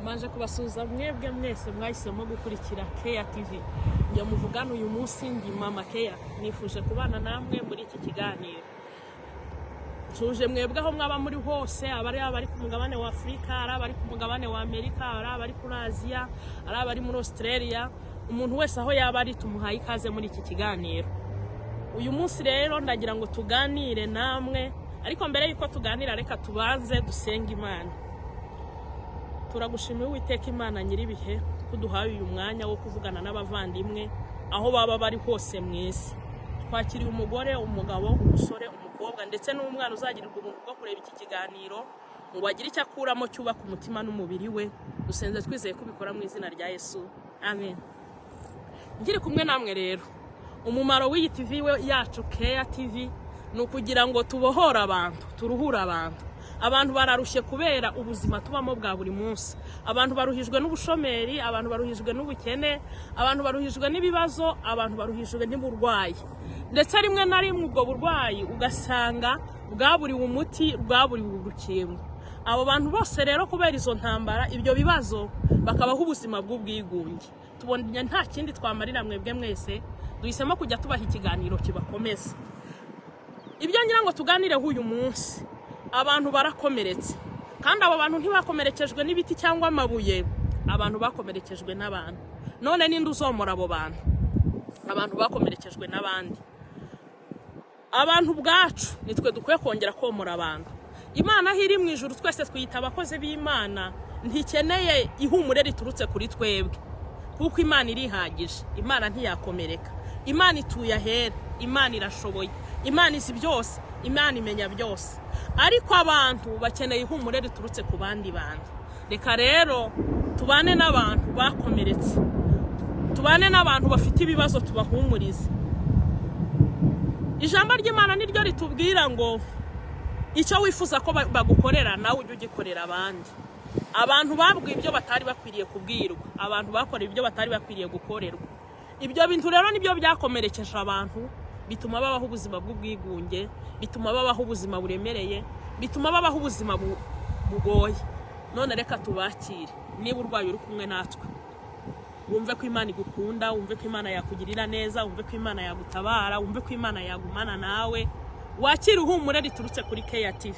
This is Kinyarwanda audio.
Maje kubasuza mwebwe mwese mwahisemo gukurikira Keya TV. Njye muvugana uyu munsi ndi Mama Keya. Nifuje kubana namwe muri iki kiganiro. Tuje mwebwe aho mwaba muri hose, abari ku mugabane wa Afrika, abari ku mugabane wa Amerika, abari ku Aziya, abari muri Australia, umuntu wese aho yaba ari tumuhaye ikaze muri iki kiganiro. Uyu munsi rero ndagira ngo tuganire namwe, ariko mbere yuko tuganira reka tubanze dusenga Imana. Turagushimiye Uwiteka Imana nyiribihe kuduhaye uyu mwanya wo kuvugana n'abavandimwe aho baba bari hose mwese. Twakiriye umugore, umugabo, umusore, umukobwa ndetse n'umwana uzagirirwa ubuntu bwo kureba iki kiganiro ngo agire icyo akuramo cyubaka umutima n'umubiri we. Dusenze twizeye kubikora mu izina rya Yesu. Amen. Ngiri kumwe namwe rero. Umumaro w'iyi TV yacu Keya TV ni ukugira ngo tubohora abantu, turuhura abantu. Abantu bararushye kubera ubuzima tubamo bwa buri munsi. Abantu baruhijwe n'ubushomeri, abantu baruhijwe n'ubukene, abantu baruhijwe n'ibibazo, abantu baruhijwe n'uburwayi. Ndetse rimwe na rimwe ubwo burwayi ugasanga bwaburiwe umuti, bwaburiwe urukingo. Abo bantu bose rero kubera izo ntambara, ibyo bibazo bakabaho ubuzima bw'ubwigunge. Tubonye nta kindi twamarira mwebwe mwese, duhisemo kujya tubaha ikiganiro kibakomeza. Ibyo ngira ngo tuganireho uyu munsi, abantu barakomeretse, kandi abo bantu ntibakomerekejwe n'ibiti cyangwa amabuye, abantu bakomerekejwe n'abantu. None ninde uzomora abo bantu? Abantu bakomerekejwe n'abandi. Abantu bwacu nitwe dukwiye kongera komora abantu. Imana hiri mu ijuru twese twiyita abakozi b'Imana, ntikeneye ihumure riturutse kuri twebwe, kuko Imana irihagije. Imana ntiyakomereka. Imana ituye ahera, Imana irashoboye, Imana izi byose, Imana imenya byose. Ariko abantu bakeneye ihumure riturutse ku bandi bantu. Reka rero tubane n'abantu bakomeretse, tubane n'abantu bafite ibibazo, tubahumurize. Ijambo ry'Imana niryo ritubwira ngo icyo wifuza ko bagukorera nawe ujye ugikorera abandi. Abantu babwiye ibyo batari bakwiriye kubwirwa, abantu bakora ibyo batari bakwiriye gukorerwa. Ibyo bintu rero nibyo byakomerekeje abantu, bituma babaho ubuzima bw'ubwigunge, bituma babaho ubuzima buremereye, bituma babaho ubuzima bugoye. None reka tubakire. Niba urwaye uri kumwe natwe, wumve ko Imana igukunda, wumve ko Imana yakugirira neza, wumve ko Imana yagutabara, wumve ko Imana yagumana nawe. Wakire ihumure riturutse kuri Keya TV.